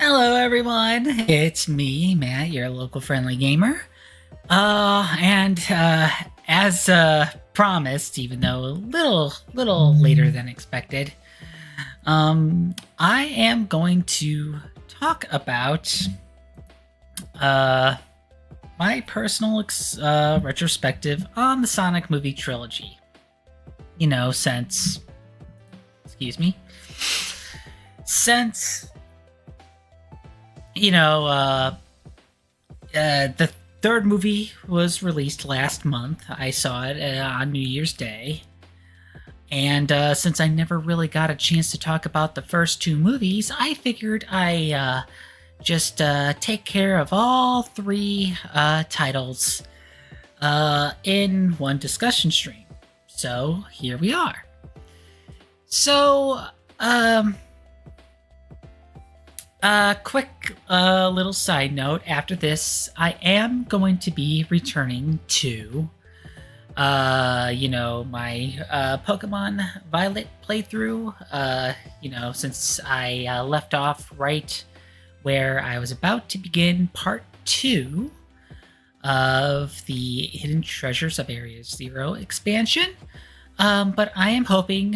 Hello everyone, it's me, Matt, your local friendly gamer. As promised, even though a little later than expected, I am going to talk about my personal retrospective on the Sonic movie trilogy. You know, since the third movie was released last month. I saw it on New Year's Day. And since I never really got a chance to talk about the first two movies, I figured I just take care of all three titles in one discussion stream. So here we are. So, quick little side note. After this, I am going to be returning to, my Pokemon Violet playthrough. Since I left off right where I was about to begin part 2 of the Hidden Treasures of Area Zero expansion. But I am hoping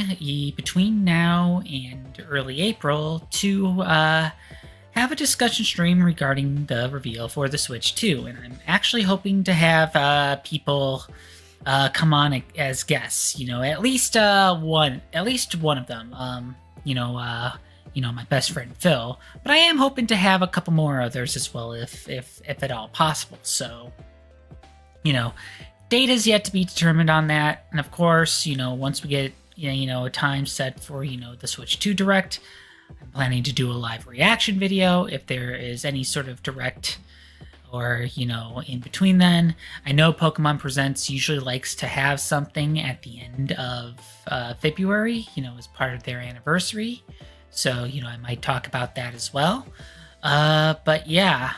between now and early April to have a discussion stream regarding the reveal for the Switch 2. And I'm actually hoping to have people come on as guests. At least one of them. My best friend Phil. But I am hoping to have a couple more others as well, if at all possible. So, date is yet to be determined on that. And of course, once we get, a time set for, the Switch 2 Direct, I'm planning to do a live reaction video if there is any sort of direct or, in between then. I know Pokemon Presents usually likes to have something at the end of February, as part of their anniversary. So, I might talk about that as well. But yeah,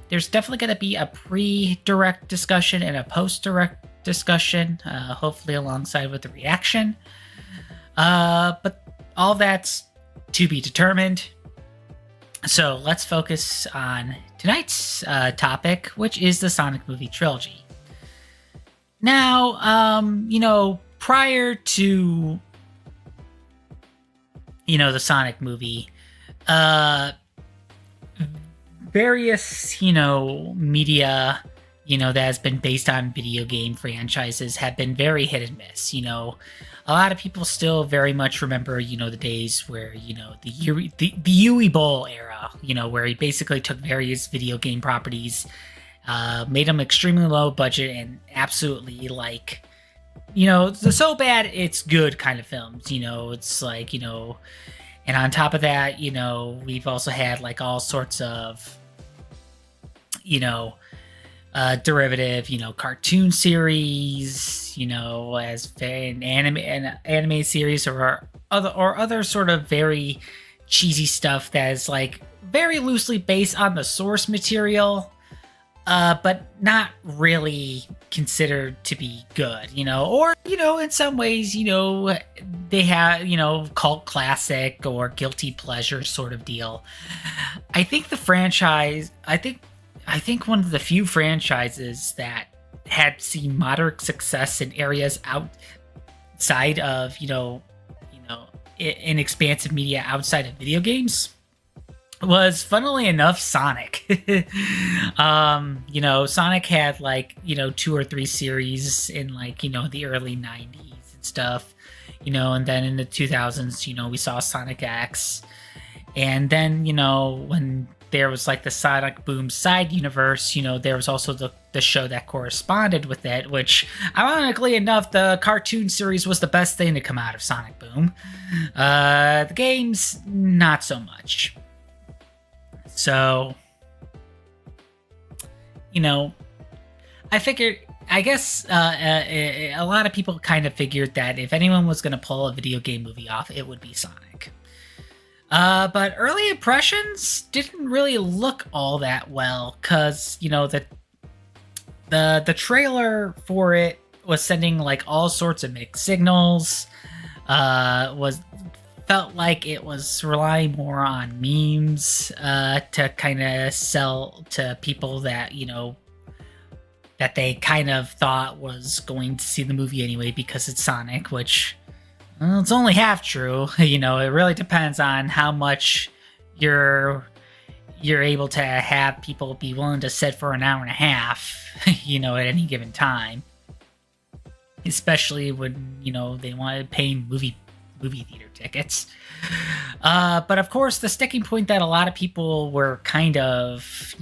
there's definitely going to be a pre-direct discussion and a post-direct discussion, hopefully alongside with the reaction. But all that's to be determined. So let's focus on tonight's topic, which is the Sonic movie trilogy. Now, prior to, the Sonic movie, various, media, that has been based on video game franchises have been very hit and miss. A lot of people still very much remember, the days where, the Yui Bowl era, where he basically took various video game properties, made them extremely low budget and absolutely so bad it's good kind of films. It's like, and on top of that, we've also had all sorts of, derivative, cartoon series, as an anime series or other sort of very cheesy stuff that is very loosely based on the source material, but not really considered to be good, or, in some ways, they have, cult classic or guilty pleasure sort of deal. I think one of the few franchises that had seen moderate success in areas outside of, in expansive media outside of video games was, funnily enough, Sonic. Sonic had 2 or 3 series in the early 90s and stuff, and then in the 2000s, we saw Sonic X. And then, when there was the Sonic Boom side universe, there was also the show that corresponded with it, which, ironically enough, the cartoon series was the best thing to come out of Sonic Boom. The games, not so much. So, I guess a lot of people kind of figured that if anyone was going to pull a video game movie off, it would be Sonic. But early impressions didn't really look all that well, because, the trailer for it was sending all sorts of mixed signals, was felt like it was relying more on memes to kind of sell to people that, that they kind of thought was going to see the movie anyway because it's Sonic, which, well, it's only half true. It really depends on how much you're able to have people be willing to sit for an hour and a half, at any given time. Especially when, they want to pay movie theater tickets. But of course, the sticking point that a lot of people were kind of,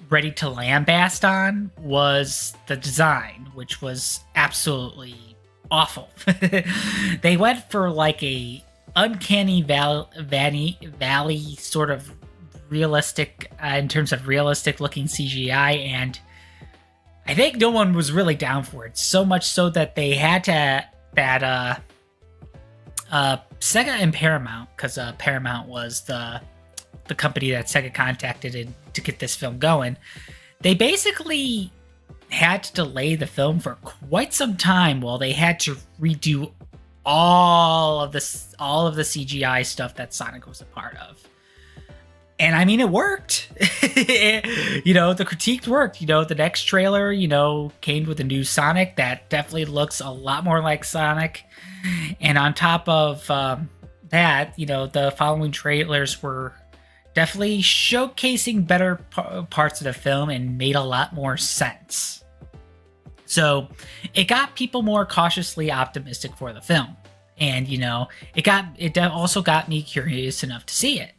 ready to lambast on was the design, which was absolutely awful. They went for like a uncanny valley sort of realistic in terms of realistic looking CGI, and I think no one was really down for it. So much so that they had to Sega and Paramount, because Paramount was the company that Sega contacted to get this film going. They basically had to delay the film for quite some time while they had to redo all of the CGI stuff that Sonic was a part of. And I mean, it worked. The critique worked. The next trailer, came with a new Sonic that definitely looks a lot more like Sonic. And on top of that, the following trailers were definitely showcasing better parts of the film and made a lot more sense. So it got people more cautiously optimistic for the film. And, it also got me curious enough to see it.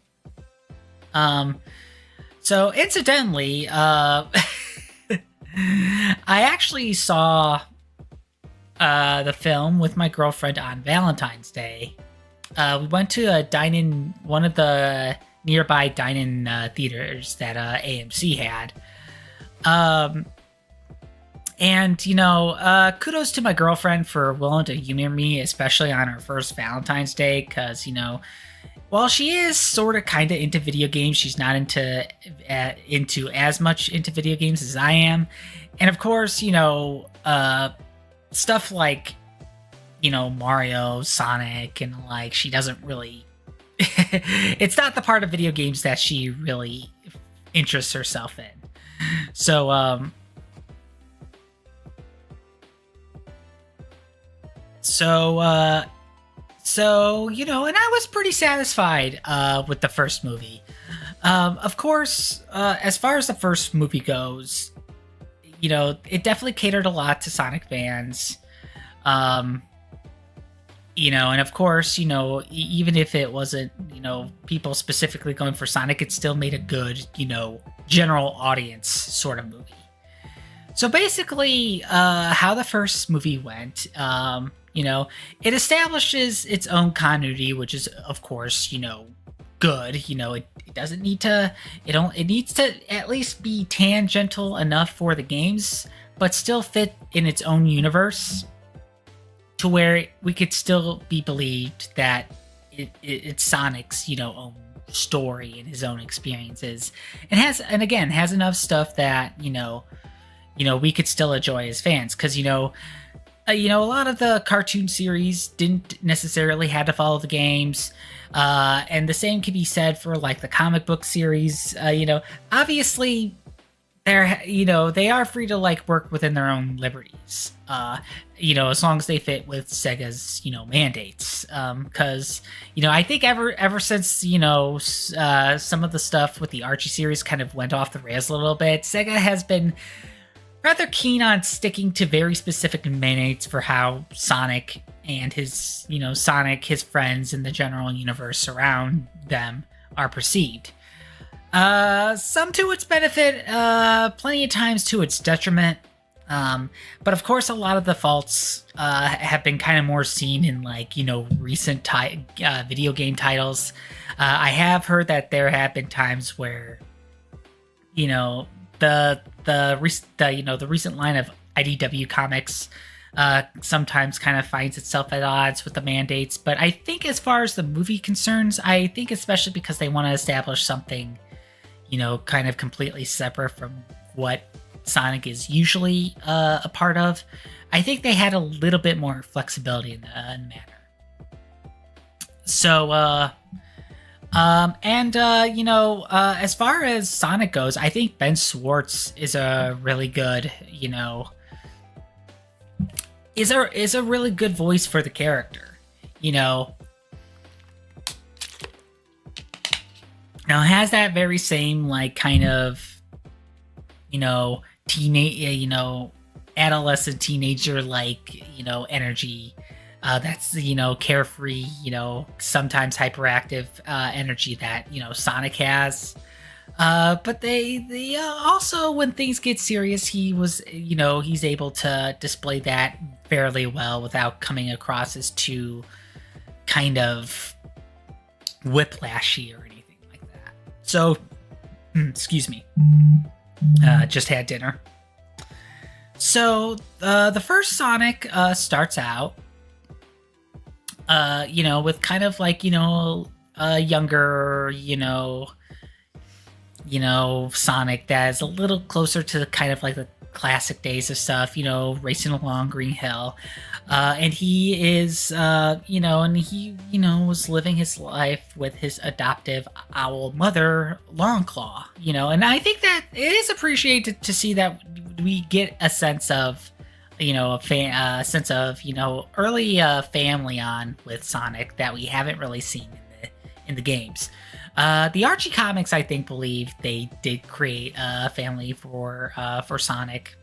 So incidentally, I actually saw the film with my girlfriend on Valentine's Day. We went to one of the nearby dine-in theaters that AMC had. And kudos to my girlfriend for willing to humor me, especially on our first Valentine's Day, because while she is sort of kind of into video games, she's not into as much into video games as I am. And of course, stuff like, Mario, Sonic, and she doesn't really... it's not the part of video games that she really interests herself in. So, and I was pretty satisfied with the first movie. Of course, as far as the first movie goes, it definitely catered a lot to Sonic fans. And of course, even if it wasn't, people specifically going for Sonic, it still made a good, general audience sort of movie. So basically, how the first movie went, it establishes its own continuity, which is, of course, good. It doesn't need to, it needs to at least be tangential enough for the games, but still fit in its own universe to where we could still be believed that it's Sonic's, own story and his own experiences, and has enough stuff that, we could still enjoy as fans. Cause, a lot of the cartoon series didn't necessarily have to follow the games. And the same can be said for the comic book series. Obviously they are free to work within their own liberties. As long as they fit with Sega's, mandates. Cause, I think ever since, some of the stuff with the Archie series kind of went off the rails a little bit, Sega has been rather keen on sticking to very specific mandates for how Sonic and his, his friends and the general universe around them are perceived. Some to its benefit, plenty of times to its detriment. But of course, a lot of the faults have been kind of more seen in recent video game titles. I have heard that there have been times where, the recent line of IDW comics sometimes kind of finds itself at odds with the mandates. But I think as far as the movie concerns, I think especially because they want to establish something, kind of completely separate from what Sonic is usually a part of, I think they had a little bit more flexibility in the matter. So, as far as Sonic goes, I think Ben Schwartz is a really good, is a really good voice for the character. You know, now it has that very same like kind of, teenage, adolescent teenager like energy. That's carefree, sometimes hyperactive energy that Sonic has. But they also, when things get serious, he's able to display that fairly well without coming across as too kind of whiplashy or anything like that. So, excuse me, just had dinner. So the first Sonic starts out, with kind of like a younger, Sonic that is a little closer to kind of like the classic days of stuff, racing along Green Hill. And he is, and he, was living his life with his adoptive owl mother, Longclaw, and I think that it is appreciated to see that we get a sense of, sense of, early family on with Sonic that we haven't really seen in the games. The Archie comics, I think, believe they did create a family for Sonic,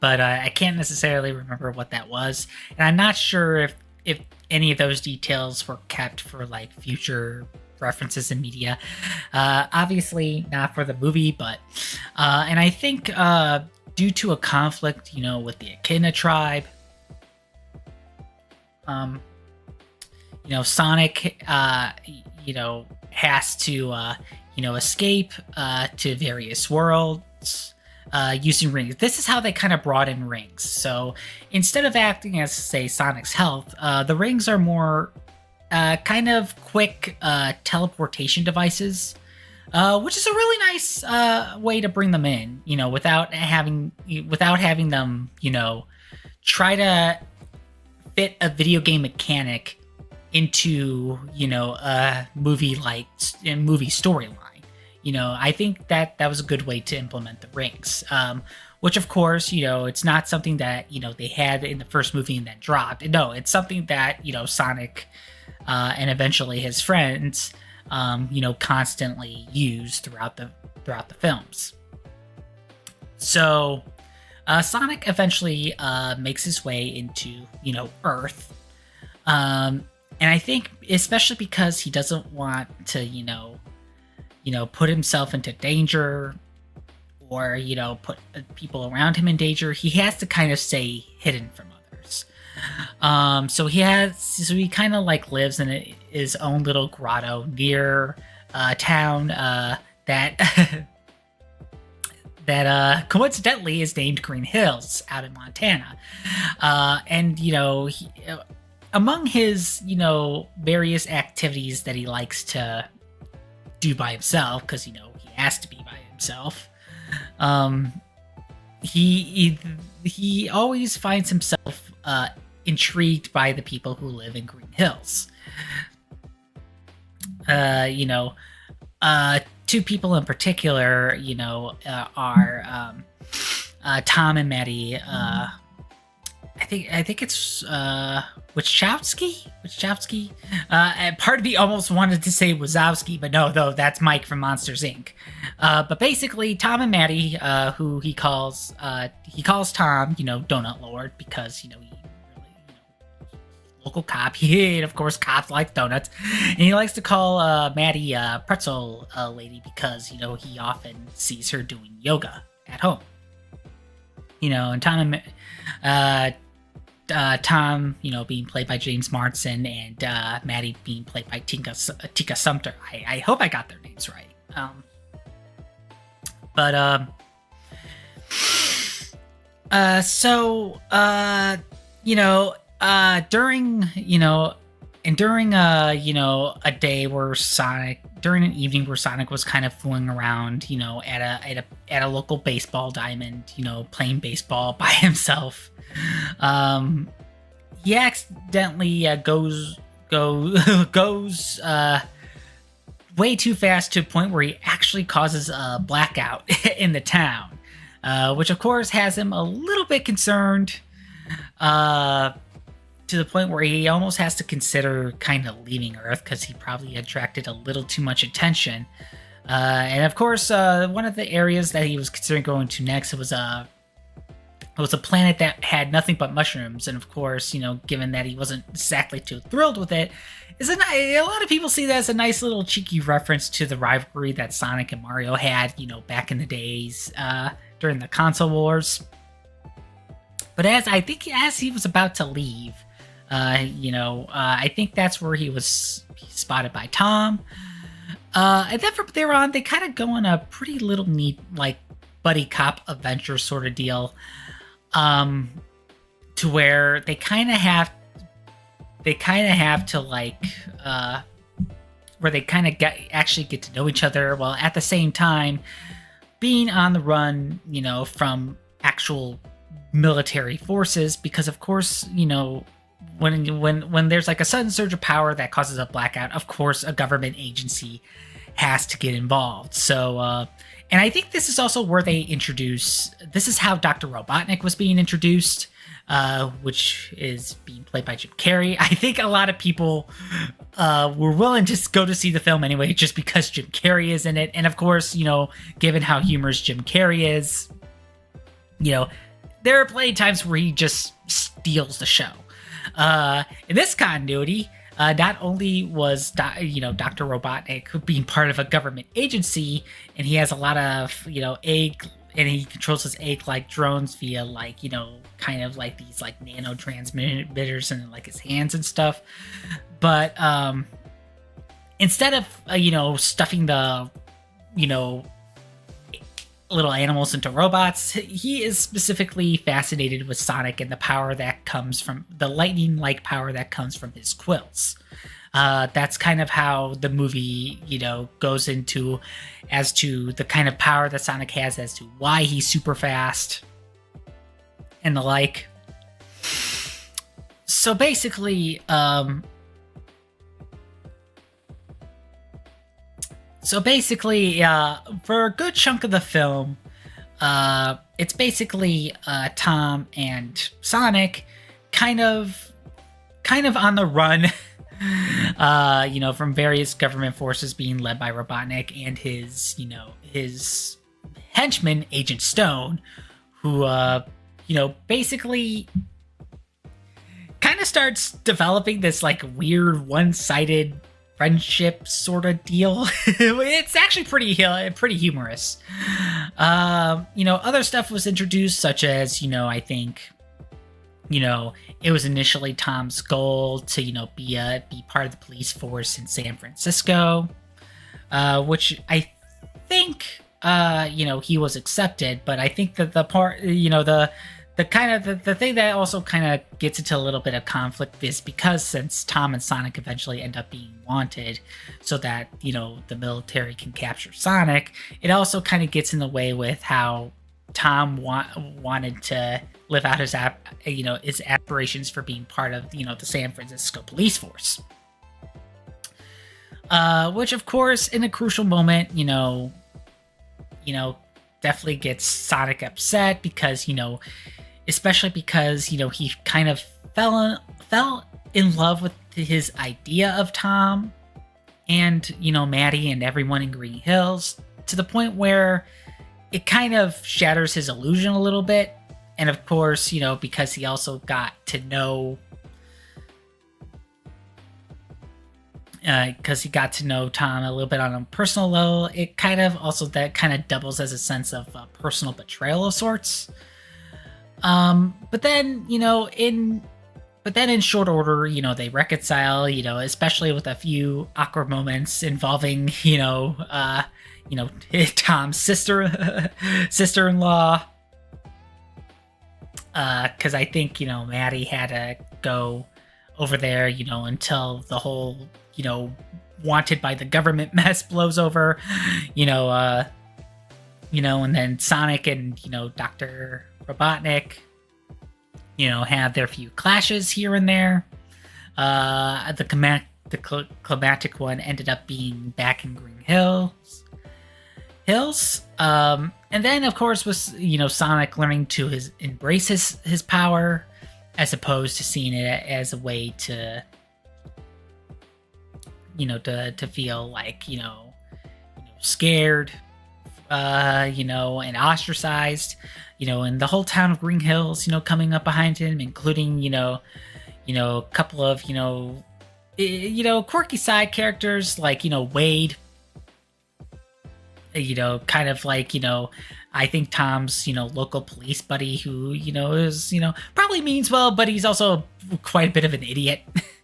but I can't necessarily remember what that was, and I'm not sure if any of those details were kept for like future references in media. Obviously not for the movie, but and I think due to a conflict, with the Echidna tribe, Sonic, has to, escape to various worlds using rings. This is how they kind of brought in rings. So instead of acting as, say, Sonic's health, the rings are more kind of quick teleportation devices, which is a really nice way to bring them in, without having them, try to fit a video game mechanic into a movie storyline. I think that was a good way to implement the rings, which of course, it's not something that they had in the first movie and then dropped. No, it's something that Sonic and eventually his friends constantly use throughout the films. So Sonic eventually makes his way into Earth, and I think especially because he doesn't want to put himself into danger or put people around him in danger, he has to kind of stay hidden from others. So he kind of like lives in his own little grotto near a town that that coincidentally is named Green Hills out in Montana. And among his various activities that he likes to do by himself, because he has to be by himself, he always finds himself intrigued by the people who live in Green Hills. Two people in particular, are Tom and Maddie. I think it's Wachowski. And part of me almost wanted to say Wazowski, but no, though that's Mike from Monsters Inc. But basically, Tom and Maddie, who he calls Tom, Donut Lord, because he really, local cop. And of course, cops like donuts, and he likes to call Maddie Pretzel Lady because he often sees her doing yoga at home. And Tom, being played by James Marsden, and Maddie being played by Tika Sumpter. I hope I got their names right. During a day where during an evening where Sonic was kind of fooling around, at a local baseball diamond, playing baseball by himself, he accidentally goes goes way too fast to a point where he actually causes a blackout in the town, which of course has him a little bit concerned, to the point where he almost has to consider kind of leaving Earth because he probably attracted a little too much attention. And of course, one of the areas that he was considering going to next was a planet that had nothing but mushrooms. And of course, given that he wasn't exactly too thrilled with it, a lot of people see that as a nice little cheeky reference to the rivalry that Sonic and Mario had, back in the days during the console wars. But as he was about to leave, I think that's where he was spotted by Tom. And then from there on, they kind of go on a pretty little neat, buddy cop adventure sort of deal, to where they kind of have to where they kind of actually get to know each other, while at the same time being on the run, from actual military forces, because of course, when there's a sudden surge of power that causes a blackout, of course a government agency has to get involved. So and I think this is also where this is how Dr. Robotnik was being introduced, which is being played by Jim Carrey. I think a lot of people were willing to go to see the film anyway, just because Jim Carrey is in it. And of course, given how humorous Jim Carrey is, there are plenty of times where he just steals the show. In this continuity, not only was Dr. Robotnik being part of a government agency, and he has a lot of egg, and he controls his egg-like drones via kind of these nano transmitters and his hands and stuff. But instead of stuffing the little animals into robots, he is specifically fascinated with Sonic and the power that comes from the lightning-like power that comes from his quills. That's kind of how the movie, goes into as to the kind of power that Sonic has, as to why he's super fast and the like. So basically, for a good chunk of the film, it's basically Tom and Sonic kind of on the run, from various government forces being led by Robotnik and his henchman, Agent Stone, who, basically kind of starts developing this weird one-sided friendship sort of deal. It's actually pretty humorous. Other stuff was introduced, such as, I think, it was initially Tom's goal to, be part of the police force in San Francisco, which I think, he was accepted. But I think that the part, the thing that also kind of gets into a little bit of conflict is because since Tom and Sonic eventually end up being wanted so that, the military can capture Sonic, it also kind of gets in the way with how Tom wanted to live out his aspirations for being part of, the San Francisco police force. Which of course, in a crucial moment, definitely gets Sonic upset because, especially because, he kind of fell in love with his idea of Tom and, Maddie and everyone in Green Hills, to the point where it kind of shatters his illusion a little bit. And of course, because he also got to know, Tom a little bit on a personal level, it kind of doubles as a sense of personal betrayal of sorts. But then in short order, they reconcile, especially with a few awkward moments involving, Tom's sister-in-law. Because I think, Maddie had to go over there, until the whole, wanted by the government mess blows over, and then Sonic and, Dr. Robotnik, had their few clashes here and there. The climactic one ended up being back in Green Hills. And then of course was Sonic learning to embrace his power, as opposed to seeing it as a way to to feel like scared, and ostracized, and the whole town of Green Hills coming up behind him, including a couple of quirky side characters like Wade, kind of like I think Tom's local police buddy, who is probably means well, but he's also quite a bit of an idiot.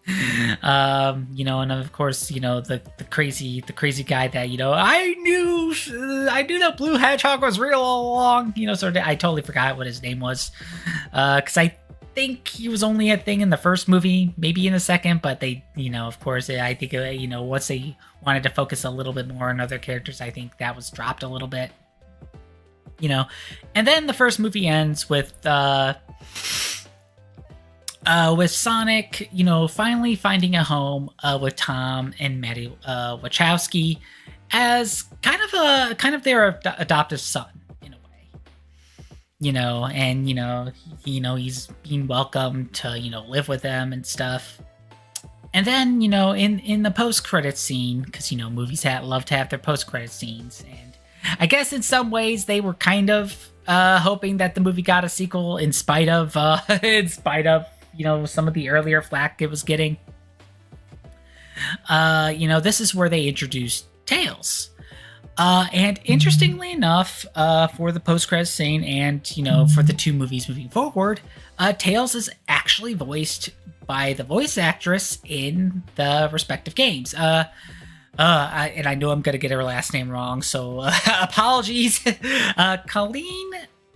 And of course the crazy guy that I knew that Blue Hedgehog was real all along. I totally forgot what his name was, because I think he was only a thing in the first movie, maybe in the second, but they of course I think once they wanted to focus a little bit more on other characters, I think that was dropped a little bit. And then the first movie ends with Sonic, finally finding a home with Tom and Maddie Wachowski as kind of their adoptive son in a way. And he's being welcomed to live with them and stuff. And then in the post-credit scene, because movies love to have their post-credit scenes, and I guess in some ways they were kind of hoping that the movie got a sequel in spite of some of the earlier flack it was getting. This is where they introduced Tails. And interestingly enough, for the post-credits scene and, for the two movies moving forward, Tails is actually voiced by the voice actress in the respective games. And I know I'm going to get her last name wrong, so apologies. Colleen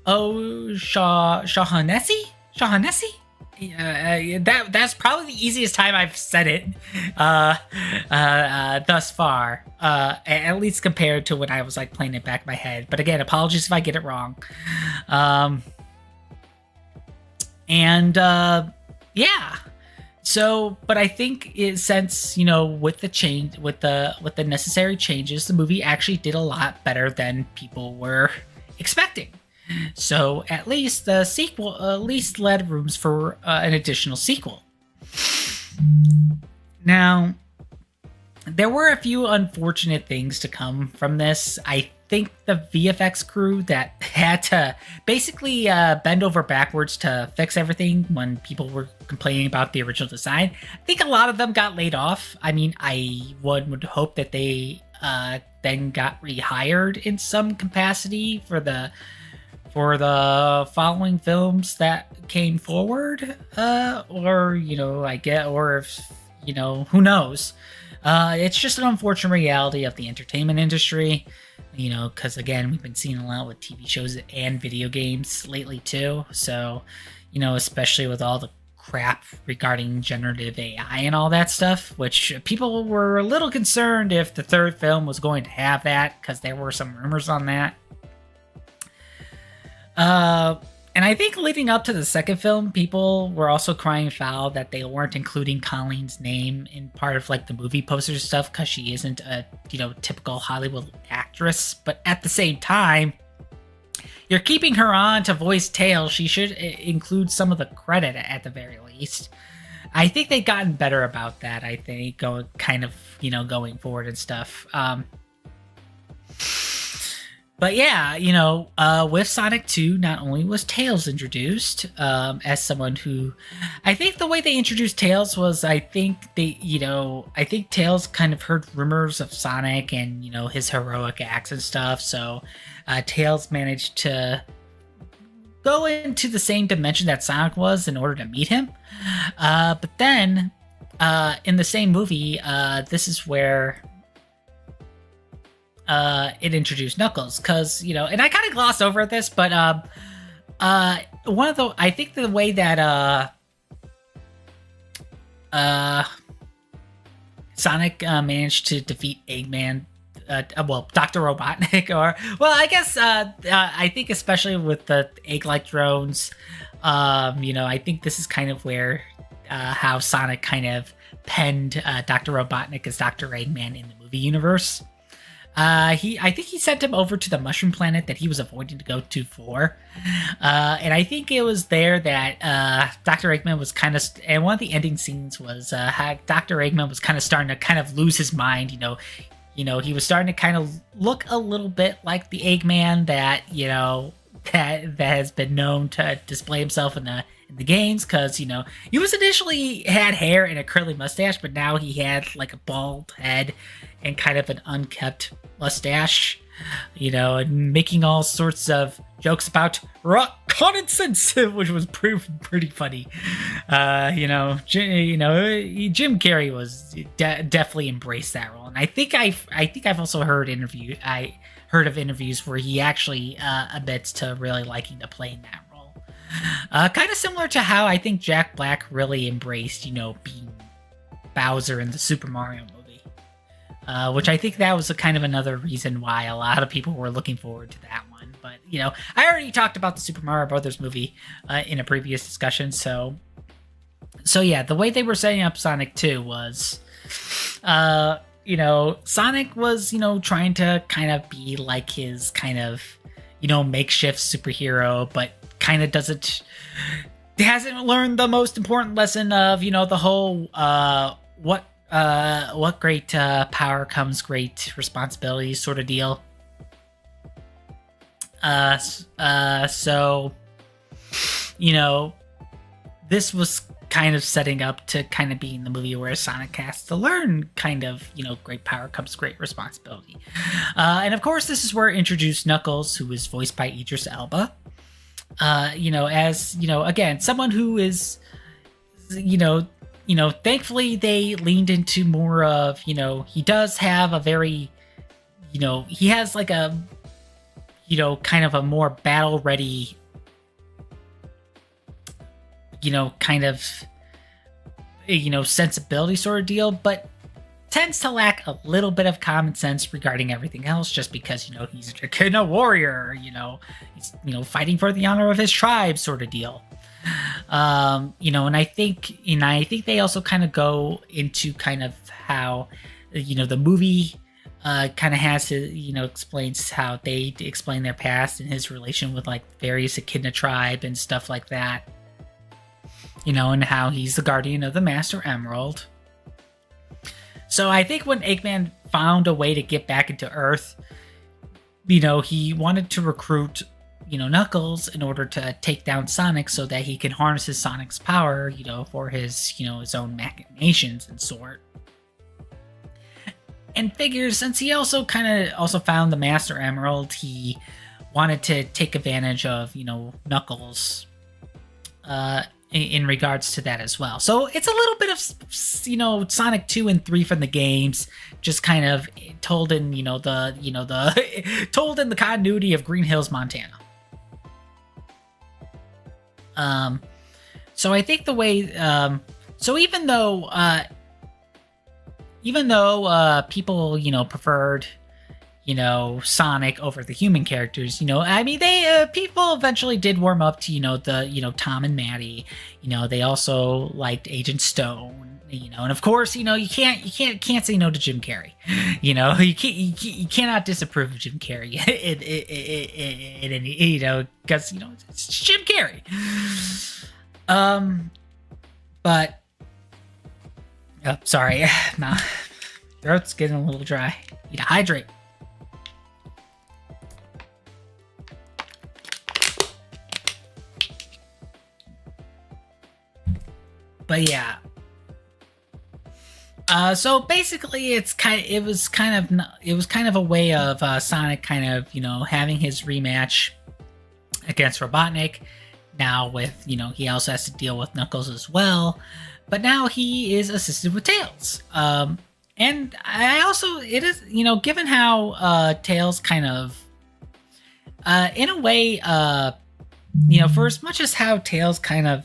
O'Shaughnessy? That's probably the easiest time I've said it thus far, at least compared to when I was like playing it back in my head. But again, apologies if I get it wrong. Yeah. So, but I think since with the necessary changes, the movie actually did a lot better than people were expecting. So at least the sequel led rooms for an additional sequel. Now, there were a few unfortunate things to come from this. I think the VFX crew that had to basically bend over backwards to fix everything when people were complaining about the original design, I think a lot of them got laid off. I mean, I would hope that they then got rehired in some capacity for the following films that came forward, or if who knows. It's just an unfortunate reality of the entertainment industry, because again, we've been seeing a lot with TV shows and video games lately too. So, especially with all the crap regarding generative AI and all that stuff, which people were a little concerned if the third film was going to have that, because there were some rumors on that. And I think leading up to the second film, people were also crying foul that they weren't including Colleen's name in part of like the movie posters stuff, because she isn't a typical Hollywood actress. But at the same time, you're keeping her on to voice Tails. She should include some of the credit at the very least. I think they've gotten better about that. I think going forward and stuff. But yeah, with Sonic 2, not only was Tails introduced as someone who, I think the way they introduced Tails was, I think Tails kind of heard rumors of Sonic and, his heroic acts and stuff. So Tails managed to go into the same dimension that Sonic was in order to meet him. But then in the same movie, this is where it introduced Knuckles, because and I kind of glossed over this, but I think the way that Sonic managed to defeat Eggman, Dr. Robotnik, I think especially with the egg-like drones, I think this is kind of where how Sonic kind of penned Dr. Robotnik as Dr. Eggman in the movie universe. I think he sent him over to the mushroom planet that he was avoiding to go to for. And I think it was there that Dr. Eggman was kind of, and one of the ending scenes was how Dr. Eggman was kind of starting to kind of lose his mind. He was starting to kind of look a little bit like the Eggman that that has been known to display himself in the games, because he was initially had hair and a curly mustache, but now he had like a bald head and kind of an unkept mustache, and making all sorts of jokes about reconnaissance, which was pretty funny. Jim Carrey was definitely embraced that role, and I think I've also heard of interviews where he actually admits to really liking to play in that role. Kind of similar to how I think Jack Black really embraced, being Bowser in the Super Mario movie. Which I think that was kind of another reason why a lot of people were looking forward to that one. But, I already talked about the Super Mario Brothers movie in a previous discussion. So yeah, the way they were setting up Sonic 2 was, Sonic was, trying to kind of be like his kind of, makeshift superhero, but kind of hasn't learned the most important lesson of, the whole, what great power comes great responsibility sort of deal. So, this was kind of setting up to kind of be in the movie where Sonic has to learn kind of, great power comes great responsibility. And of course, this is where introduced Knuckles, who is voiced by Idris Elba. As, again, someone who is, thankfully they leaned into more of, he does have a very, he has like a, kind of a more battle ready, kind of, sensibility sort of deal, but tends to lack a little bit of common sense regarding everything else, just because, he's a Echidna warrior, he's, fighting for the honor of his tribe sort of deal. And I think they also kind of go into kind of how, the movie kind of has to, explains how they explain their past and his relation with like various Echidna tribe and stuff like that. And how he's the guardian of the Master Emerald. So I think when Eggman found a way to get back into Earth, he wanted to recruit, Knuckles in order to take down Sonic so that he can harness his Sonic's power, for his, his own machinations and sort. And figures, since he also found the Master Emerald, he wanted to take advantage of, Knuckles, in regards to that as well. So it's a little bit of, Sonic 2 and 3 from the games, just kind of told in, told in the continuity of Green Hills, Montana. So I think the way, so even though people, preferred, Sonic over the human characters, people eventually did warm up to, Tom and Maddie, they also liked Agent Stone, and of course, you can't say no to Jim Carrey, you cannot disapprove of Jim Carrey, because, it's Jim Carrey. But, oh, sorry, nah, throat's getting a little dry, need to hydrate. But yeah, so basically, it was kind of a way of Sonic kind of having his rematch against Robotnik. Now with he also has to deal with Knuckles as well, but now he is assisted with Tails. And I also it is given how Tails kind of in a way for as much as how Tails kind of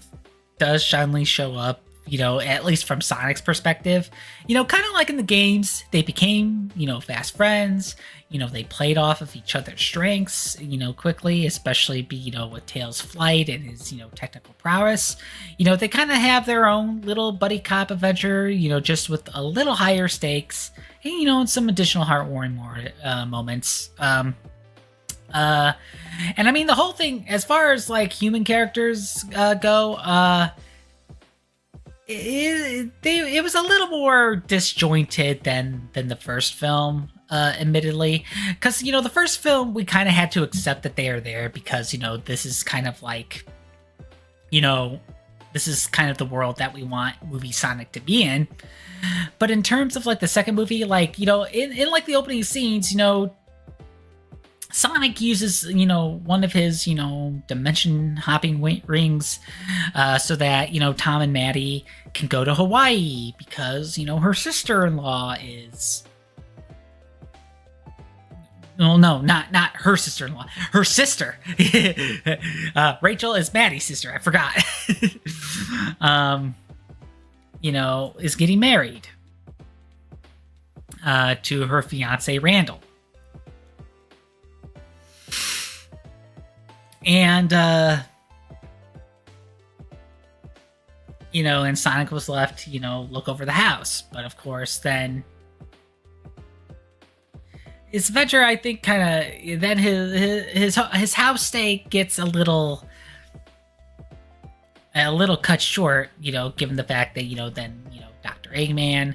does suddenly show up at least from Sonic's perspective, kind of like in the games, they became, fast friends. They played off of each other's strengths, quickly, especially with Tails' flight and his, technical prowess. They kind of have their own little buddy cop adventure, just with a little higher stakes and, and some additional heartwarming moments. And I mean, the whole thing, as far as like human characters go, it was a little more disjointed than the first film, admittedly, because the first film we kind of had to accept that they are there because this is kind of like this is kind of the world that we want movie Sonic to be in. But in terms of like the second movie, like in like the opening scenes, Sonic uses, one of his, dimension hopping rings, so that, Tom and Maddie can go to Hawaii because, her sister-in-law is... Well, no, not her sister-in-law. Her sister. Rachel is Maddie's sister. I forgot. Is getting married to her fiance, Randall. And, and Sonic was left, look over the house. But of course, then his adventure, I think, kind of, then his house stay gets a little cut short, given the fact that, then, Dr. Eggman,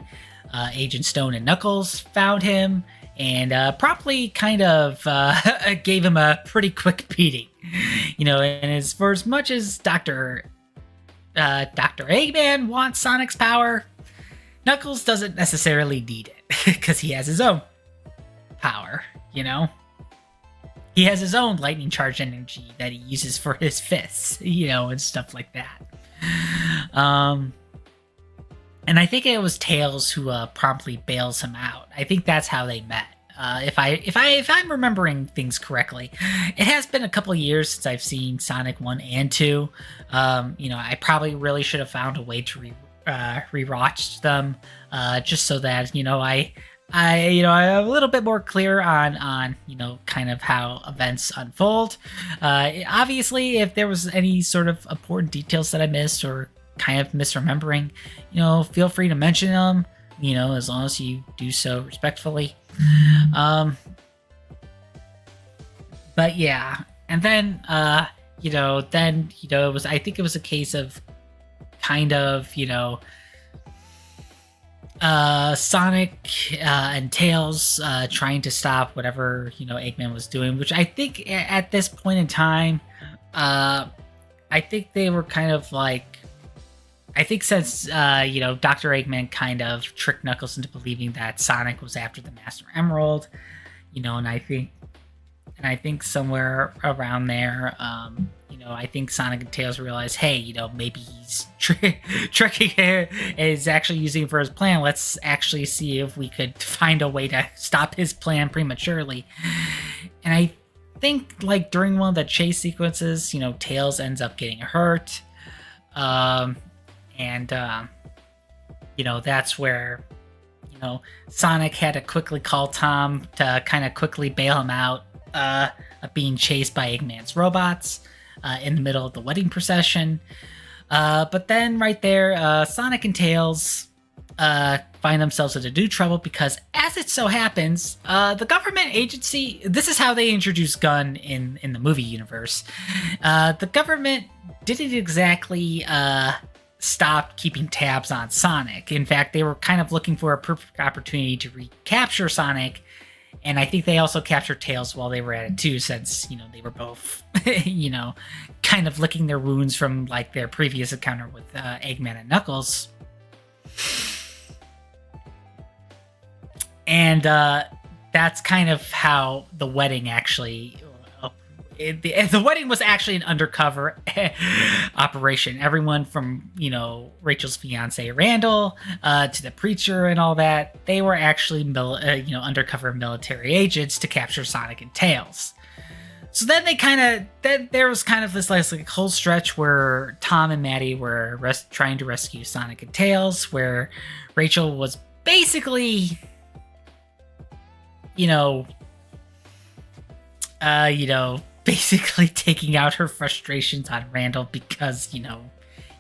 Agent Stone, and Knuckles found him and promptly kind of gave him a pretty quick beating. And for as much as Dr. Eggman wants Sonic's power, Knuckles doesn't necessarily need it because he has his own power, He has his own lightning charge energy that he uses for his fists, and stuff like that. And I think it was Tails who promptly bails him out. I think that's how they met. If I'm remembering things correctly, it has been a couple of years since I've seen Sonic 1 and 2. I probably really should have found a way to rewatch them, just so that I'm a little bit more clear on kind of how events unfold. Obviously, if there was any sort of important details that I missed or kind of misremembering, feel free to mention them, as long as you do so respectfully. But yeah, and then it was, I think it was a case of kind of Sonic and Tails trying to stop whatever Eggman was doing, which I think at this point in time, I think they were kind of like, I think since Dr. Eggman kind of tricked Knuckles into believing that Sonic was after the Master Emerald, and I think somewhere around there, I think Sonic and Tails realized, hey, maybe he's tricking her and is actually using it for his plan. Let's actually see if we could find a way to stop his plan prematurely. And I think, like, during one of the chase sequences, Tails ends up getting hurt. That's where, Sonic had to quickly call Tom to kind of quickly bail him out of being chased by Eggman's robots in the middle of the wedding procession. But then right there, Sonic and Tails find themselves into new trouble because, as it so happens, the government agency, this is how they introduce Gun in the movie universe. The government didn't exactly stop keeping tabs on Sonic. In fact, they were kind of looking for a perfect opportunity to recapture Sonic. And I think they also captured Tails while they were at it too, since, they were both, kind of licking their wounds from, like, their previous encounter with Eggman and Knuckles. And that's kind of how the wedding actually... The wedding was actually an undercover operation. Everyone from, Rachel's fiance Randall to the preacher and all that, they were actually, undercover military agents to capture Sonic and Tails. So then there was kind of this like whole stretch where Tom and Maddie were trying to rescue Sonic and Tails, where Rachel was basically, basically taking out her frustrations on Randall because,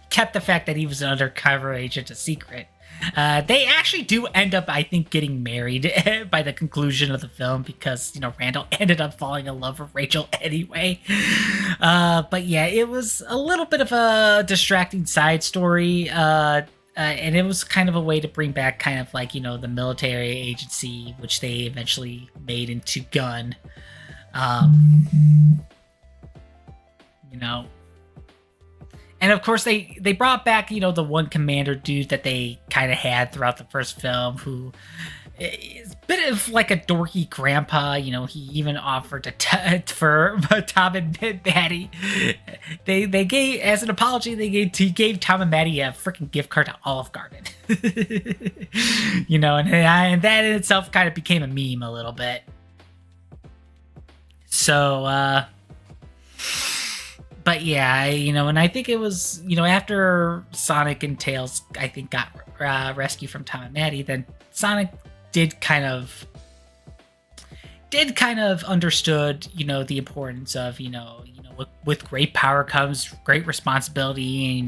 kept the fact that he was an undercover agent a secret. They actually do end up, I think, getting married by the conclusion of the film because, Randall ended up falling in love with Rachel anyway. But yeah, it was a little bit of a distracting side story. And it was kind of a way to bring back kind of like, the military agency, which they eventually made into Gun. And of course, they brought back, the one commander dude that they kind of had throughout the first film, who is a bit of like a dorky grandpa. He even offered for Tom and Maddie. They gave, as an apology, he gave Tom and Maddie a freaking gift card to Olive Garden. And that in itself kind of became a meme a little bit. So, but yeah, and I think it was, after Sonic and Tails, I think, got rescued from Tom and Maddie, then Sonic did kind of understood, the importance of, with great power comes great responsibility.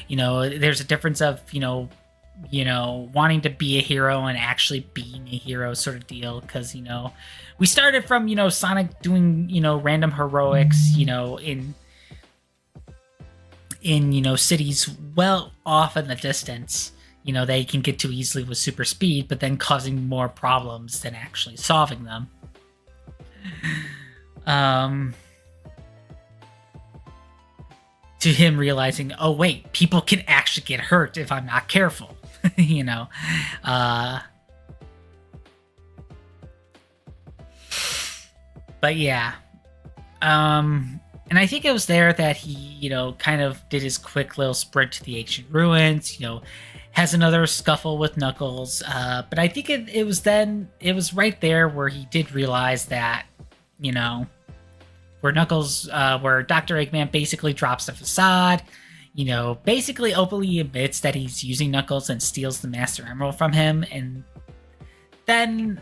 There's a difference of, wanting to be a hero and actually being a hero sort of deal. Because, we started from, Sonic doing, random heroics, in cities well off in the distance, they can get to easily with super speed, but then causing more problems than actually solving them. To him realizing, oh wait, people can actually get hurt if I'm not careful. But yeah. And I think it was there that he, kind of did his quick little sprint to the ancient ruins, has another scuffle with Knuckles. But I think it was right there where he did realize that, where Knuckles, where Dr. Eggman basically drops the facade, basically openly admits that he's using Knuckles and steals the Master Emerald from him. And then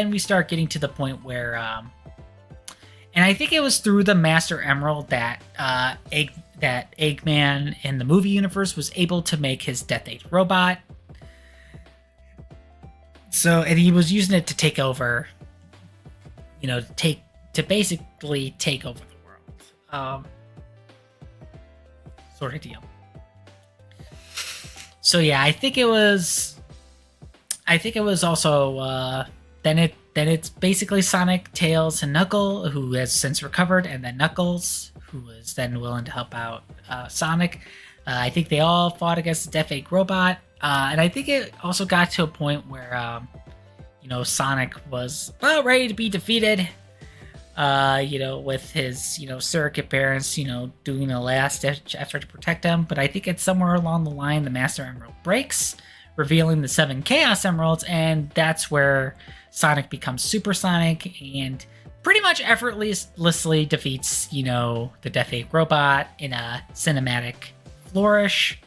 we start getting to the point where, and I think it was through the Master Emerald that Eggman in the movie universe was able to make his Death Age robot. So, and he was using it to take over, to basically take over the world, sort of deal. So yeah, I think it was also Then it's basically Sonic, Tails, and Knuckles, who has since recovered, and then Knuckles, who is then willing to help out Sonic. I think they all fought against the Death Egg robot, and I think it also got to a point where, Sonic was about ready to be defeated, with his, surrogate parents, doing a last-ditch effort to protect him. But I think it's somewhere along the line the Master Emerald breaks, revealing the 7 Chaos Emeralds, and that's where Sonic becomes Super Sonic and pretty much effortlessly defeats, the Death Egg robot in a cinematic flourish.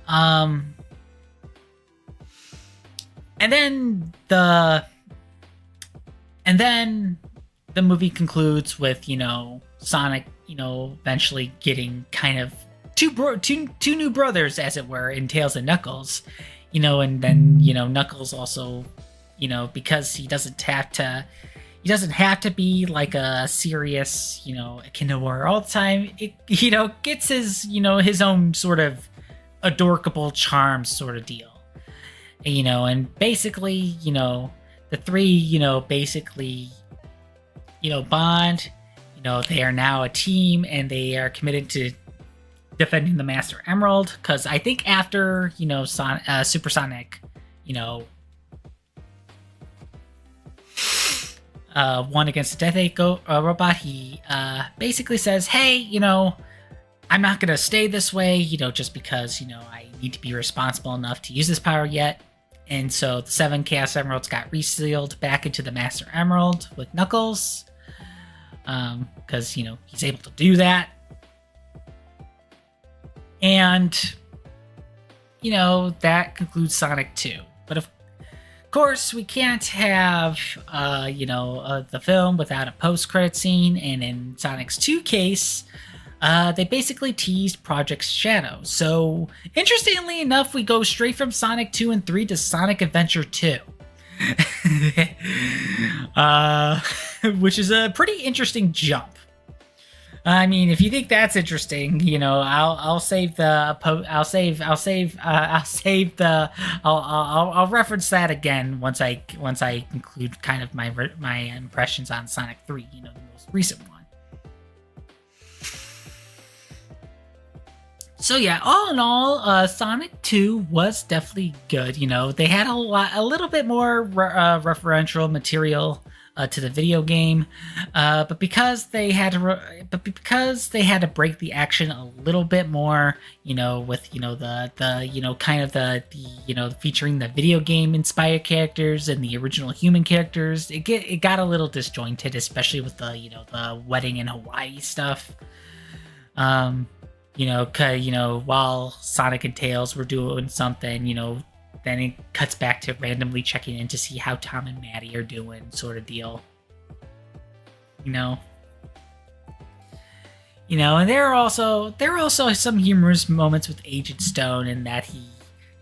And then the movie concludes with, Sonic, eventually getting kind of two new brothers, as it were, in Tails and Knuckles, and then, Knuckles also, because he doesn't have to be like a serious, Echidna warrior all the time. It, gets his, his own sort of adorkable charm sort of deal. And basically, the three, basically, bond. They are now a team, and they are committed to defending the Master Emerald. Because I think after, Super Sonic, won against the Death Egg robot, he basically says, hey, I'm not going to stay this way, just because, I need to be responsible enough to use this power yet. And so the 7 Chaos Emeralds got resealed back into the Master Emerald with Knuckles. because he's able to do that. And that concludes Sonic 2. But of course, we can't have the film without a post-credit scene. And in Sonic's 2 case, they basically teased Project Shadow. So interestingly enough, we go straight from Sonic 2 and 3 to Sonic Adventure 2. Which is a pretty interesting jump. I mean, if you think that's interesting, I'll reference that again once I conclude kind of my impressions on Sonic 3, the most recent one. So yeah, all in all, Sonic 2 was definitely good. They had a little bit more referential material to the video game, but because they had to break the action a little bit more, with the kind of the featuring the video game inspired characters and the original human characters, it got a little disjointed, especially with the wedding in Hawaii stuff. While Sonic and Tails were doing something, then it cuts back to randomly checking in to see how Tom and Maddie are doing, sort of deal. And there are also some humorous moments with Agent Stone in that he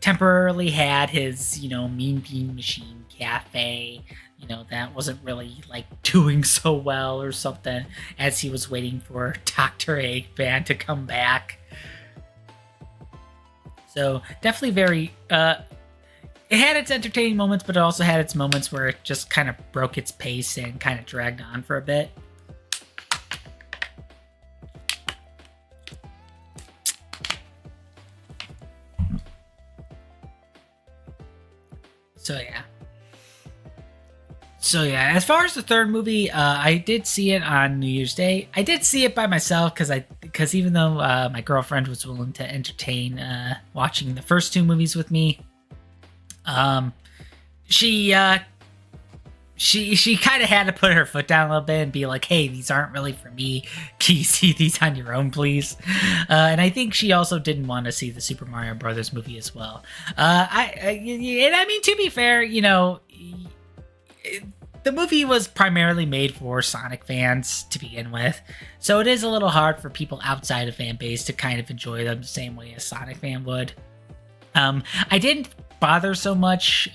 temporarily had his, Mean Bean Machine cafe, that wasn't really doing so well or something, as he was waiting for Dr. Eggman to come back. So definitely very, it had its entertaining moments, but it also had its moments where it just kind of broke its pace and kind of dragged on for a bit. So yeah, as far as the third movie, I did see it on New Year's Day. I did see it by myself because even though my girlfriend was willing to entertain watching the first two movies with me, she kind of had to put her foot down a little bit and be like, "Hey, these aren't really for me. Can you see these on your own, please?" And I think she also didn't want to see the Super Mario Brothers movie as well. I mean, to be fair, the movie was primarily made for Sonic fans to begin with, so it is a little hard for people outside of fan base to kind of enjoy them the same way a Sonic fan would. I didn't bother so much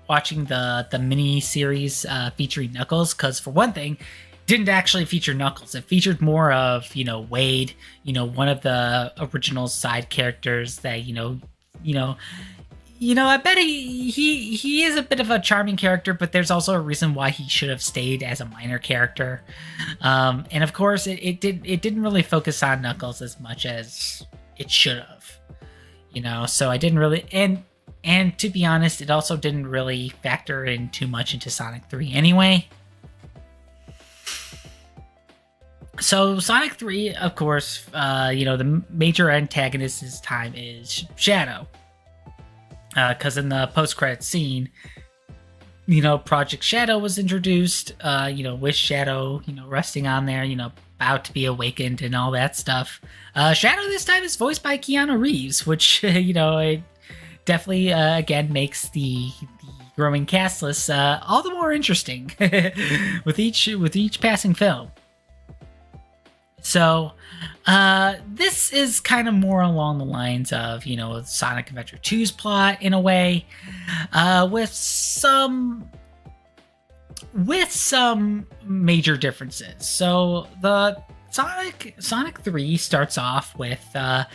watching the mini series featuring Knuckles, because for one thing, it didn't actually feature Knuckles. It featured more of Wade, one of the original side characters that I bet he is a bit of a charming character, but there's also a reason why he should have stayed as a minor character. And of course, it didn't really focus on Knuckles as much as it should have. So I didn't really, and to be honest, it also didn't really factor in too much into Sonic 3 anyway. So Sonic 3, of course, the major antagonist this time is Shadow. Because in the post-credit scene, Project Shadow was introduced, with Shadow, resting on there, about to be awakened and all that stuff. Shadow this time is voiced by Keanu Reeves, which, it definitely, again, makes the growing cast list all the more interesting with each passing film. So, this is kind of more along the lines of, Sonic Adventure 2's plot in a way, with some major differences. So the Sonic 3 starts off with, a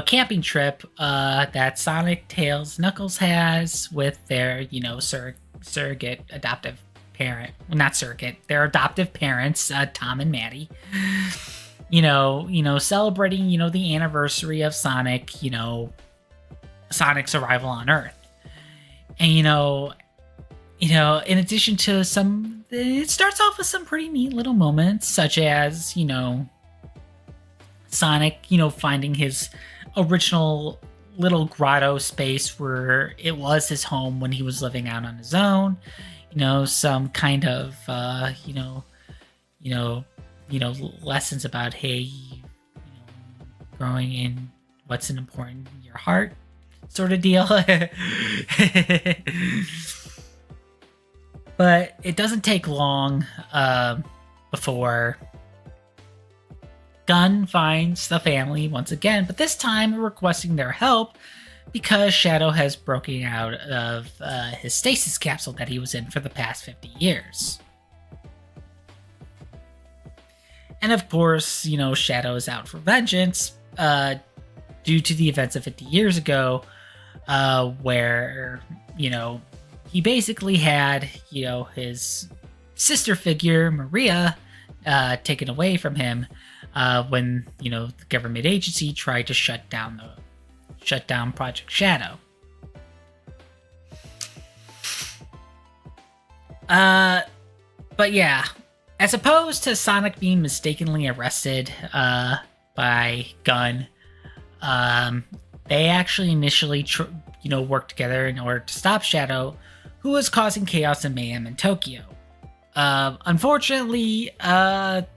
camping trip that Sonic, Tails, Knuckles has with their, surrogate adoptive parent, well, not surrogate, their adoptive parents, Tom and Maddie, celebrating, the anniversary of Sonic, Sonic's arrival on Earth. And, in addition to it starts off with some pretty neat little moments, such as, Sonic, finding his original little grotto space where it was his home when he was living out on his own. some kind of you know, lessons about, hey, growing in what's an important in your heart, sort of deal. But it doesn't take long before Gunn finds the family once again, but this time requesting their help because Shadow has broken out of his stasis capsule that he was in for the past 50 years. And of course, Shadow is out for vengeance due to the events of 50 years ago, where, he basically had, his sister figure, Maria, taken away from him when, the government agency tried to shut down Project Shadow. But yeah, as opposed to Sonic being mistakenly arrested by Gunn, they actually initially worked together in order to stop Shadow, who was causing chaos and mayhem in Tokyo. Unfortunately, they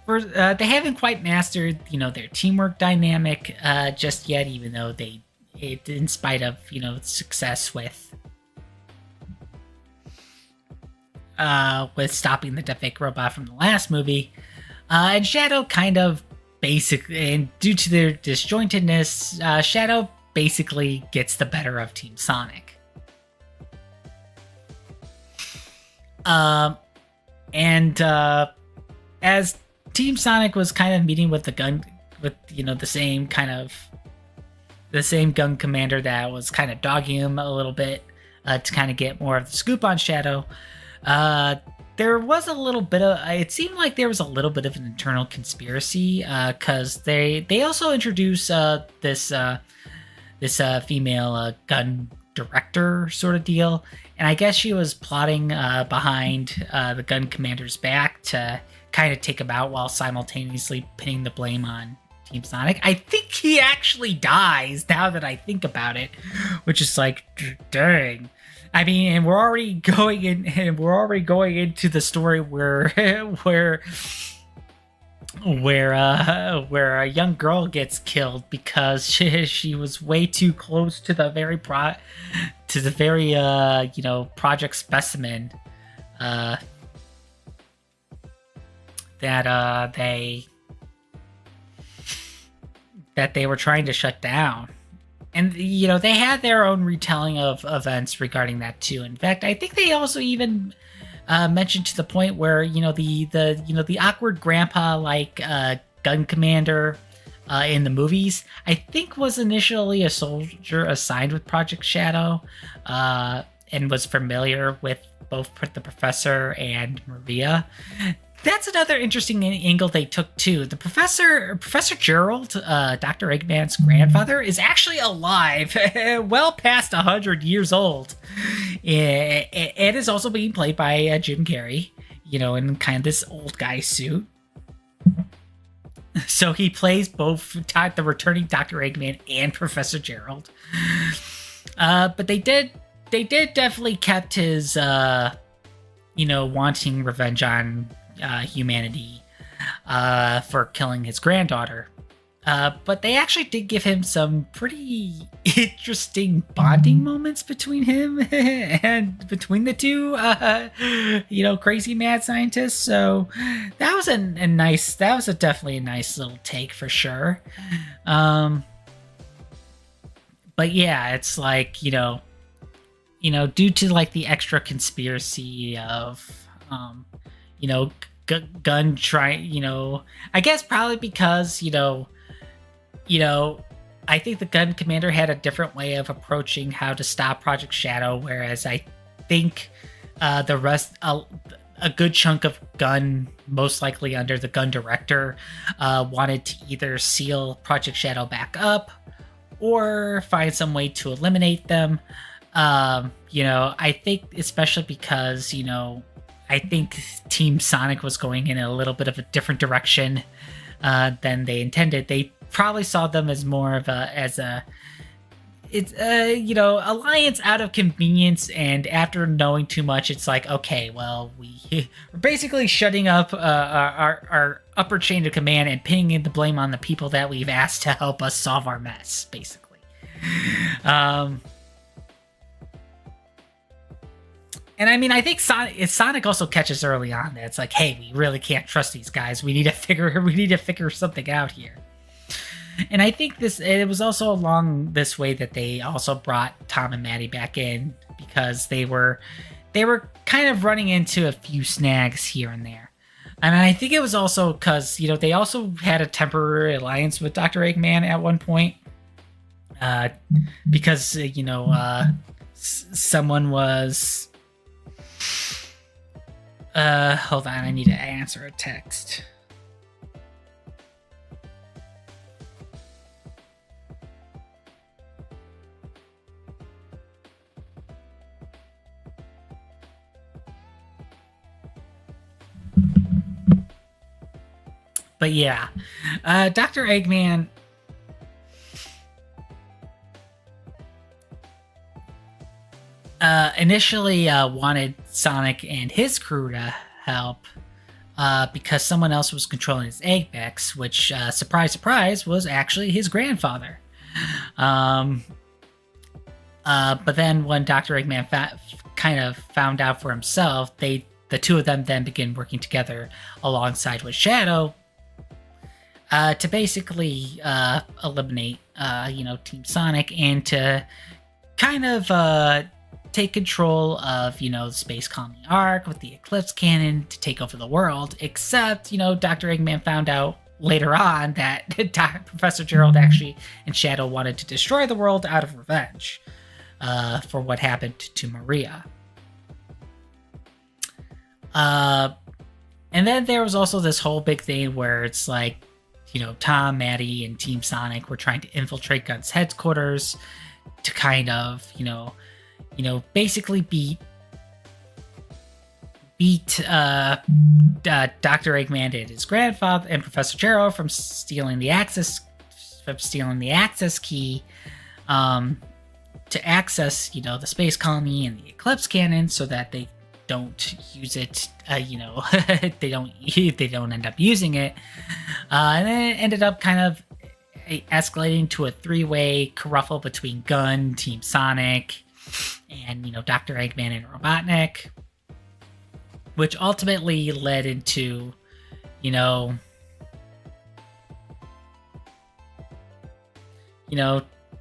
haven't quite mastered, their teamwork dynamic just yet, even though in spite of, success with stopping the death fake robot from the last movie. And Shadow kind of basically, and due to their disjointedness, Shadow basically gets the better of Team Sonic. And as Team Sonic was kind of meeting with the same gun commander that was kind of dogging him a little bit to kind of get more of the scoop on Shadow, there was a little bit of, it seemed like there was a little bit of an internal conspiracy, because they also introduced this female gun director sort of deal, and I guess she was plotting behind the gun commander's back to kind of take him out while simultaneously pinning the blame on Team Sonic. I think he actually dies now that I think about it, which is like, dang. I mean, and we're already going into the story where a young girl gets killed because she was way too close to the very project specimen that they were trying to shut down. And they had their own retelling of events regarding that too. In fact, I think they also even mentioned to the point where the awkward grandpa like gun commander in the movies, I think was initially a soldier assigned with Project Shadow, and was familiar with both the professor and Maria. That's another interesting angle they took too. The Professor Gerald, Dr. Eggman's grandfather, is actually alive, well past 100 years old, and is also being played by Jim Carrey, in kind of this old guy suit. So he plays both the returning Dr. Eggman and Professor Gerald. But they did definitely kept his, wanting revenge on humanity for killing his granddaughter. But they actually did give him some pretty interesting bonding moments between him and between the two, crazy mad scientists. So that was definitely a nice little take for sure. But yeah, it's like, due to like the extra conspiracy of, Gun trying, I guess probably because, I think the gun commander had a different way of approaching how to stop Project Shadow, whereas I think the rest, a good chunk of Gun, most likely under the gun director, wanted to either seal Project Shadow back up or find some way to eliminate them. I think especially because, I think Team Sonic was going in a little bit of a different direction than they intended. They probably saw them as more of it's Alliance out of convenience, and after knowing too much, it's like, okay, well, we're basically shutting up our upper chain of command and pinning the blame on the people that we've asked to help us solve our mess, basically. And I mean, I think Sonic also catches early on that it's like, hey, we really can't trust these guys. We need to figure something out here. And I think it was also along this way that they also brought Tom and Maddie back in, because they were kind of running into a few snags here and there. And I think it was also because, they also had a temporary alliance with Dr. Eggman at one point. Because, someone was... hold on, I need to answer a text. But yeah, Dr. Eggman... initially wanted Sonic and his crew to help because someone else was controlling his egg mechs, which, surprise, surprise, was actually his grandfather. But then when Dr. Eggman kind of found out for himself, the two of them then begin working together alongside with Shadow to basically eliminate, Team Sonic, and to kind of take control of, the Space Colony Arc with the Eclipse Cannon to take over the world, except, Dr. Eggman found out later on that Professor Gerald actually and Shadow wanted to destroy the world out of revenge for what happened to Maria. And then there was also this whole big thing where it's like, Tom, Maddie, and Team Sonic were trying to infiltrate Gun's headquarters to kind of, basically beat Dr. Eggman and his grandfather and Professor Gerald from stealing the access key to access, the Space Colony and the Eclipse Cannon, so that they don't use it. They don't end up using it, and then it ended up kind of escalating to a three-way kerfuffle between Gun, Team Sonic, and Dr. Eggman and Robotnik, which ultimately led into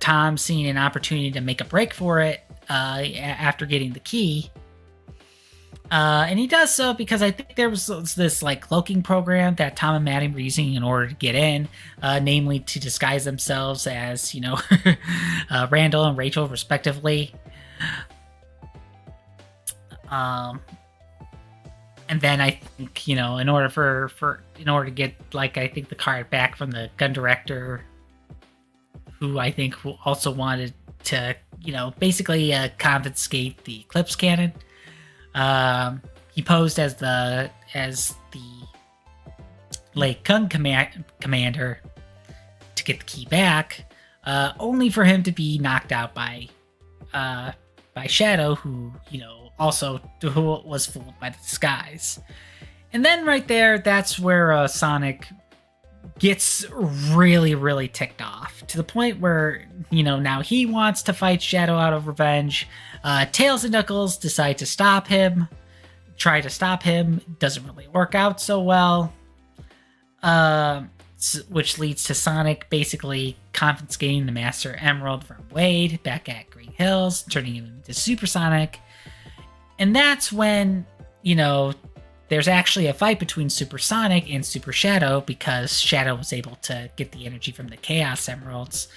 Tom seeing an opportunity to make a break for it after getting the key, and he does so because I think there was this cloaking program that Tom and Maddie were using in order to get in, namely to disguise themselves as Randall and Rachel respectively. And then I think, in order to get, I think the card back from the gun director, who I think also wanted to, basically confiscate the Eclipse Cannon. He posed as the Lake Kung commander to get the key back, only for him to be knocked out by Shadow, who was fooled by the disguise. And then right there, that's where Sonic gets really, really ticked off, to the point where, now he wants to fight Shadow out of revenge. Tails and Knuckles decide to try to stop him. Doesn't really work out so well. Which leads to Sonic basically confiscating the Master Emerald from Wade back at Green Hills, turning him into Super Sonic. And that's when, there's actually a fight between Super Sonic and Super Shadow, because Shadow was able to get the energy from the Chaos Emeralds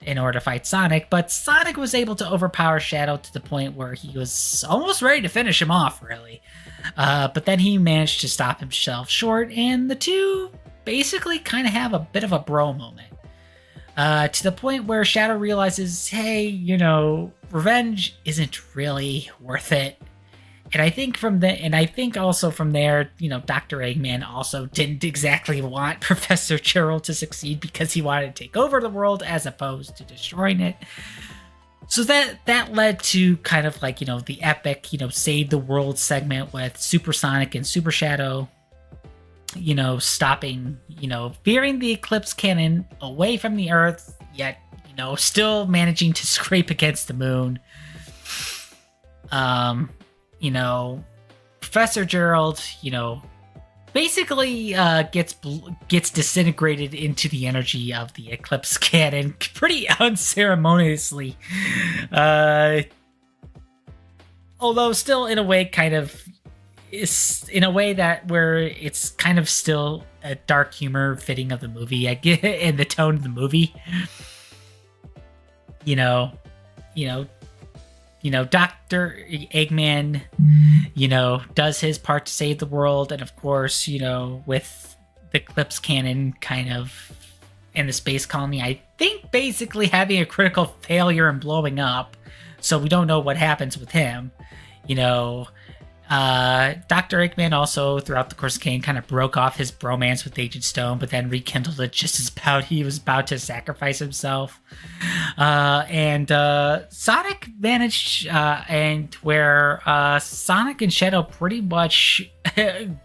in order to fight Sonic, but Sonic was able to overpower Shadow to the point where he was almost ready to finish him off, really. But then he managed to stop himself short, and the two basically kind of have a bit of a bro moment. To the point where Shadow realizes, hey, revenge isn't really worth it. And I think also from there, Dr. Eggman also didn't exactly want Professor Gerald to succeed, because he wanted to take over the world as opposed to destroying it. So that led to kind of like, the epic, save the world segment with Supersonic and Super Shadow, stopping, veering the Eclipse cannon away from the Earth, yet, still managing to scrape against the moon. Professor Gerald, basically gets disintegrated into the energy of the Eclipse cannon pretty unceremoniously. Although still in a way kind of is in a way that where it's kind of still a dark humor fitting of the movie, I get, and the tone of the movie. Dr. Eggman, does his part to save the world. And of course, with the Eclipse cannon kind of in the space colony, I think basically having a critical failure and blowing up. So we don't know what happens with him. Dr. Eggman also, throughout the course of Kane, kind of broke off his bromance with Agent Stone, but then rekindled it just as he was about to sacrifice himself. And Sonic managed, and where Sonic and Shadow pretty much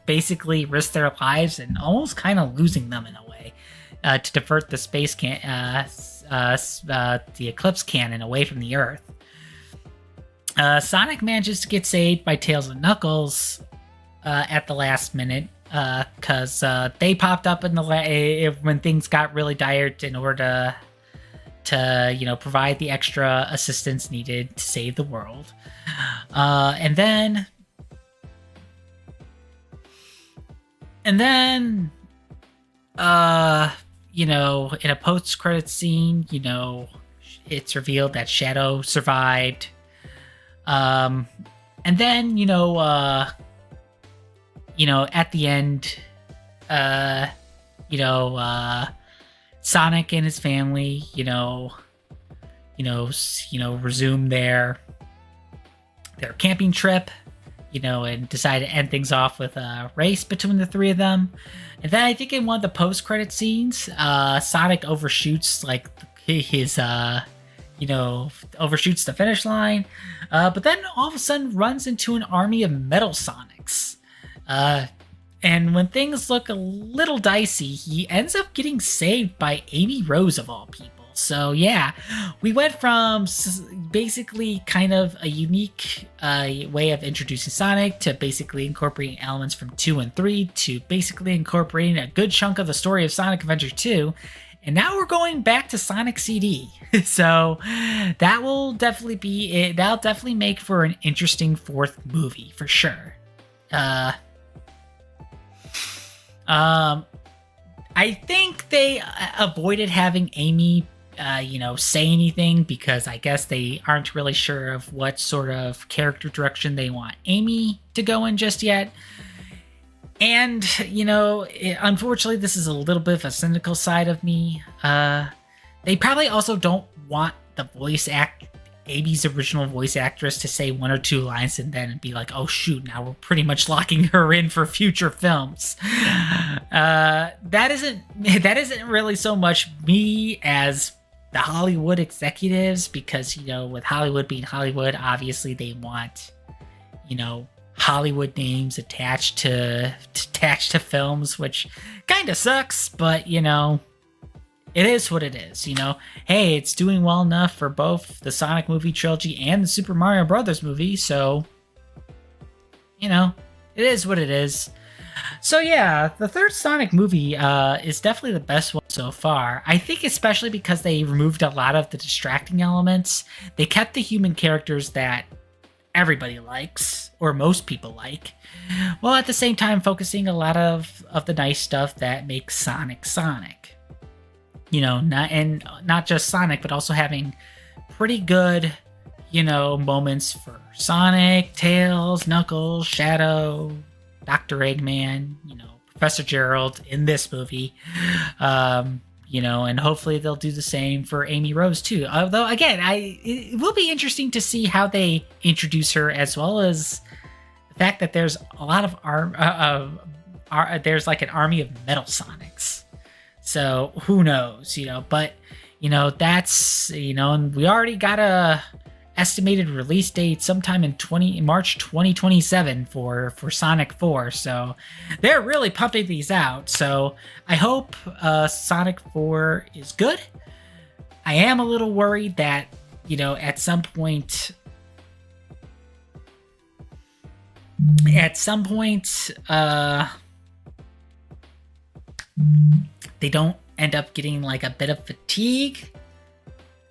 basically risked their lives and almost kind of losing them in a way to divert the the Eclipse cannon away from the Earth. Sonic manages to get saved by Tails and Knuckles at the last minute because they popped up in the when things got really dire in order to provide the extra assistance needed to save the world. And then in a post-credit scene, it's revealed that Shadow survived. And then, at the end, Sonic and his family, resume their camping trip, and decide to end things off with a race between the three of them. And then I think in one of the post-credit scenes, Sonic overshoots like his overshoots the finish line, but then all of a sudden runs into an army of Metal Sonics. And when things look a little dicey, he ends up getting saved by Amy Rose of all people. So yeah, we went from basically kind of a unique way of introducing Sonic to basically incorporating elements from 2 and 3 to basically incorporating a good chunk of the story of Sonic Adventure 2. And now we're going back to Sonic CD. So that will definitely be it. That'll definitely make for an interesting fourth movie for sure. I think they avoided having Amy, say anything because I guess they aren't really sure of what sort of character direction they want Amy to go in just yet. And, unfortunately, this is a little bit of a cynical side of me. They probably also don't want the Amy's original voice actress to say one or two lines and then be like, oh shoot, now we're pretty much locking her in for future films. That isn't really so much me as the Hollywood executives, because, with Hollywood being Hollywood, obviously they want, Hollywood names attached to films, which kind of sucks, but it is what it is. Hey, it's doing well enough for both the Sonic movie trilogy and the Super Mario Brothers movie, so it is what it is. So yeah, the third Sonic movie is definitely the best one so far. I think especially because they removed a lot of the distracting elements. They kept the human characters that everybody likes, or most people like, while at the same time focusing a lot of the nice stuff that makes Sonic Sonic. Not just Sonic, but also having pretty good, moments for Sonic, Tails, Knuckles, Shadow, Dr. Eggman, Professor Gerald in this movie. And hopefully they'll do the same for Amy Rose too. Although again, it will be interesting to see how they introduce her, as well as the fact that there's a lot of there's like an army of Metal Sonics. So who knows, but That's, and we already got a estimated release date sometime in March 2027 for Sonic 4. So they're really pumping these out. So I hope Sonic 4 is good. I am a little worried that, at some point, they don't end up getting like a bit of fatigue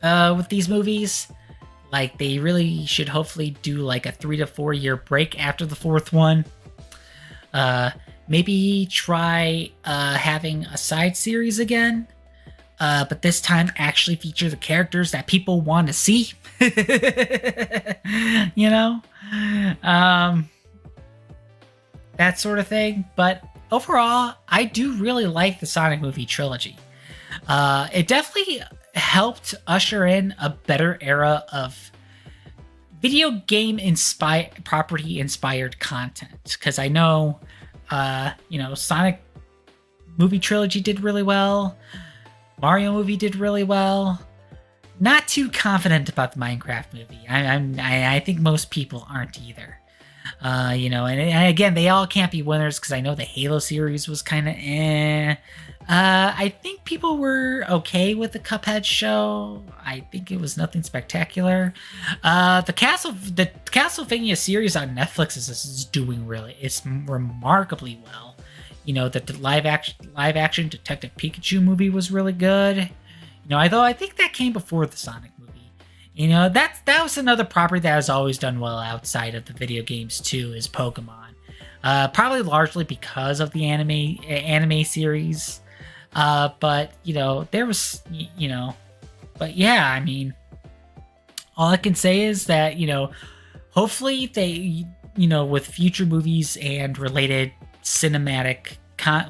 with these movies. Like, they really should hopefully do like a 3 to 4 year break after the fourth one. Maybe try having a side series again, but this time actually feature the characters that people want to see. That sort of thing. But overall, I do really like the Sonic movie trilogy. It definitely helped usher in a better era of video game property inspired content, because I know Sonic movie trilogy did really well, Mario movie did really well. Not too confident about the Minecraft movie. I think most people aren't either. And again, they all can't be winners, because I know the Halo series was kind of I think people were okay with the Cuphead show. I think it was nothing spectacular. The Castlevania series on Netflix is doing it's remarkably well. The live action Detective Pikachu movie was really good. Although I think that came before the Sonic movie. That was another property that has always done well outside of the video games too, is Pokemon. Probably largely because of the anime series. But there was, but yeah, I mean, all I can say is that, hopefully they, with future movies and related cinematic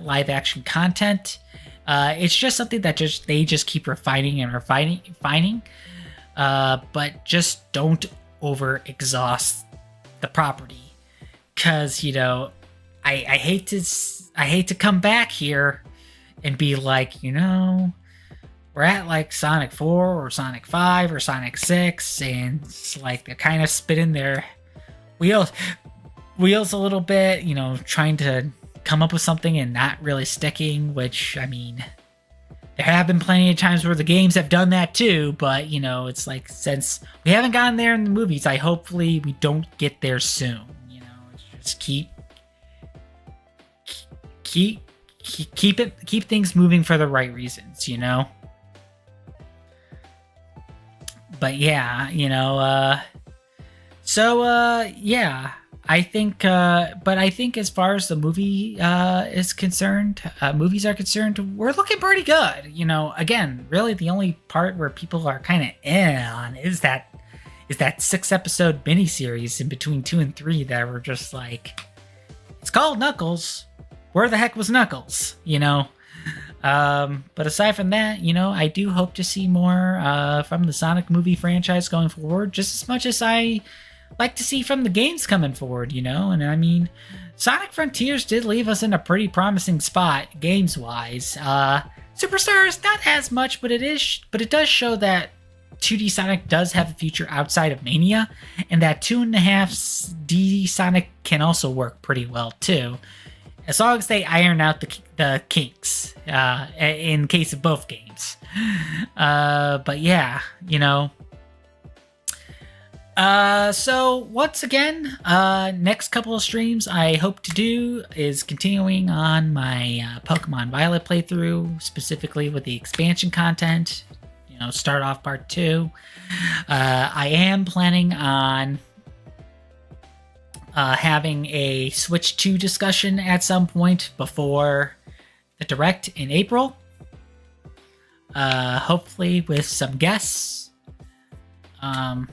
live action content, it's just something that they just keep refining, but just don't over exhaust the property. Cause, I hate to come back here and be like, we're at like Sonic 4 or Sonic 5 or Sonic 6, and it's like they're kind of spinning their wheels a little bit, trying to come up with something and not really sticking, which, I mean, there have been plenty of times where the games have done that too, but, it's like, since we haven't gotten there in the movies, hopefully we don't get there soon. Just keep things moving for the right reasons, But yeah, yeah, I think, but I think as far as the movie movies are concerned, we're looking pretty good. Again, really the only part where people are kind of on is that 6-episode miniseries in between 2 and 3 that were just like, it's called Knuckles. Where the heck was Knuckles? But aside from that, I do hope to see more from the Sonic movie franchise going forward, just as much as I like to see from the games coming forward, And I mean, Sonic Frontiers did leave us in a pretty promising spot games-wise. Superstars, not as much, but it does show that 2D Sonic does have a future outside of Mania, and that 2.5D Sonic can also work pretty well too, as long as they iron out the kinks in case of both games. But yeah, so once again, next couple of streams I hope to do is continuing on my Pokemon Violet playthrough, specifically with the expansion content. Start off part 2. I am planning on having a Switch 2 discussion at some point before the Direct in April. Hopefully with some guests. But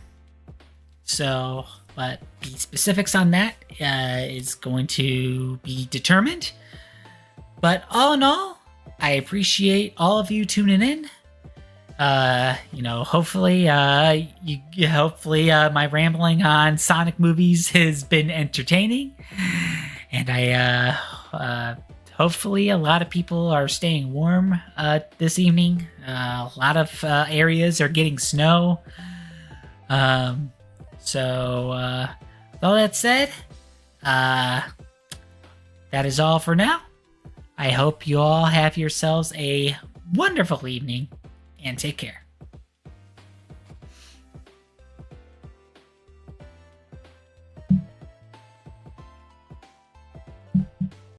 the specifics on that is going to be determined. But all in all, I appreciate all of you tuning in. Hopefully my rambling on Sonic movies has been entertaining, and I hopefully a lot of people are staying warm this evening. A lot of areas are getting snow. With all that said, that is all for now. I hope you all have yourselves a wonderful evening, and take care.